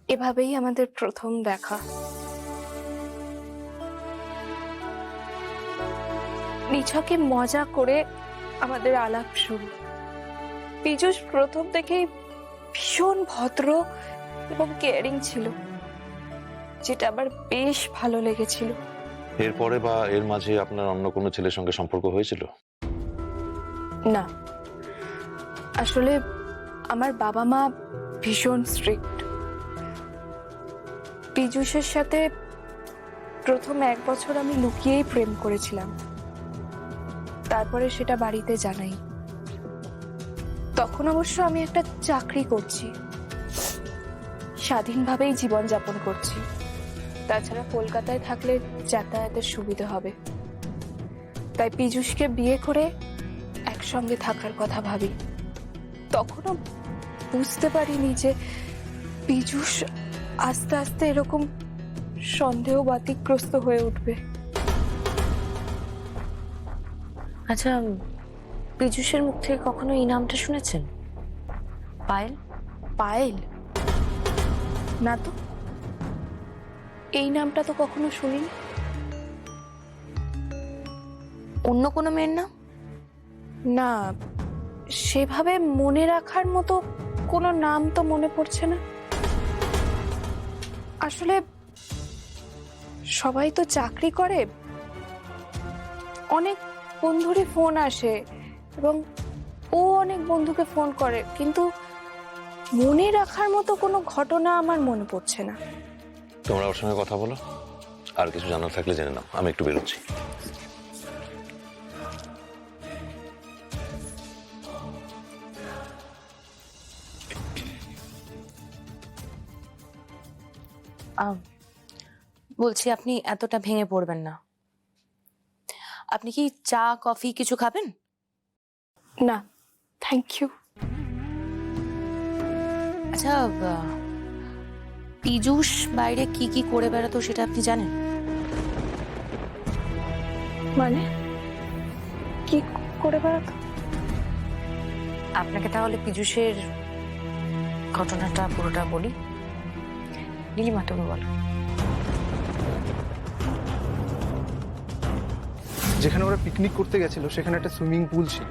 এভাবেই আমাদের প্রথম দেখা। নিছকে মজা করে আমাদের আলাপ শুরু। পীযূষ প্রথম থেকেই ভীষণ ভদ্র এবং কেয়ারিং ছিল, যেটা আমার বেশ ভালো লেগেছিল। এরপরে বা এর মাঝে আপনার অন্য কোনো ছেলের সঙ্গে সম্পর্ক হয়েছিল? না, আসলে আমার বাবা মা ভীষণ স্ট্রিক্ট। পীযূষের সাথে প্রথম 1 বছর আমি লুকিয়েই প্রেম করেছিলাম, তারপরে সেটা বাড়িতে জানাই। তখন অবশ্য আমি একটা চাকরি করছি, স্বাধীনভাবেই জীবনযাপন করছি। তাছাড়া কলকাতায় থাকলে যাতায়াতের সুবিধা হবে, তাই পীযূষকে বিয়ে করে একসঙ্গে থাকার কথা ভাবি। তখনও বুঝতে পারিনি যে পীযূষ আস্তে আস্তে এরকম সন্দেহ বাতিগ্রস্ত হয়ে উঠবে। আচ্ছা, পীযূষের মুখ থেকে কখনো এই নামটা শুনেছেন? পায়েল? পায়েল? না তো, এই নামটা তো কখনো শুনিনি। অন্য কোনো মেয়ের নাম? না, সেভাবে মনে রাখার মতো কোনো নাম তো মনে পড়ছে না। আসলে সবাই তো চাকরি করে, অনেক বন্ধুরই ফোন আসে এবং ও অনেক বন্ধুকে ফোন করে, কিন্তু মনে রাখার মতো কোনো ঘটনা আমার মনে পড়ছে না। তোমরা ওর সঙ্গে কথা বলো, আর কিছু জানার থাকলে জেনে নাও। আমি একটু বেরোচ্ছি। বলছি, আপনি এতটা ভেঙে পড়বেন না। আপনি কি চা কফি কিছু খাবেন? না, থ্যাংক ইউ। আচ্ছা, পীযূষ বাইরে কি কি করে বেড়াতো সেটা আপনি জানেন? মানে কি করে বেড়াতো? আপনাকে তাহলে পীযূষের ঘটনাটা পুরোটা বলি। নীলিমা, তুমি বলো। যেখানে ওরা পিকনিক করতে গেছিল সেখানে একটা সুইমিং পুল ছিল।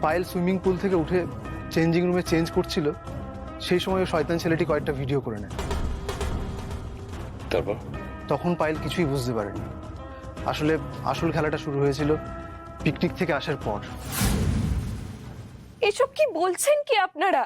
পায়েল সুইমিং পুল থেকে উঠে চেঞ্জিং রুমে চেঞ্জ করছিল, সেই সময় ওই শয়তান ছেলেটি কয়েকটা ভিডিও করে নেয়। তারপর? তখন পায়েল কিছুই বুঝতে পারেনি। আসলে আসল খেলাটা শুরু হয়েছিল পিকনিক থেকে আসার পর। এসব কি বলছেন কি আপনারা?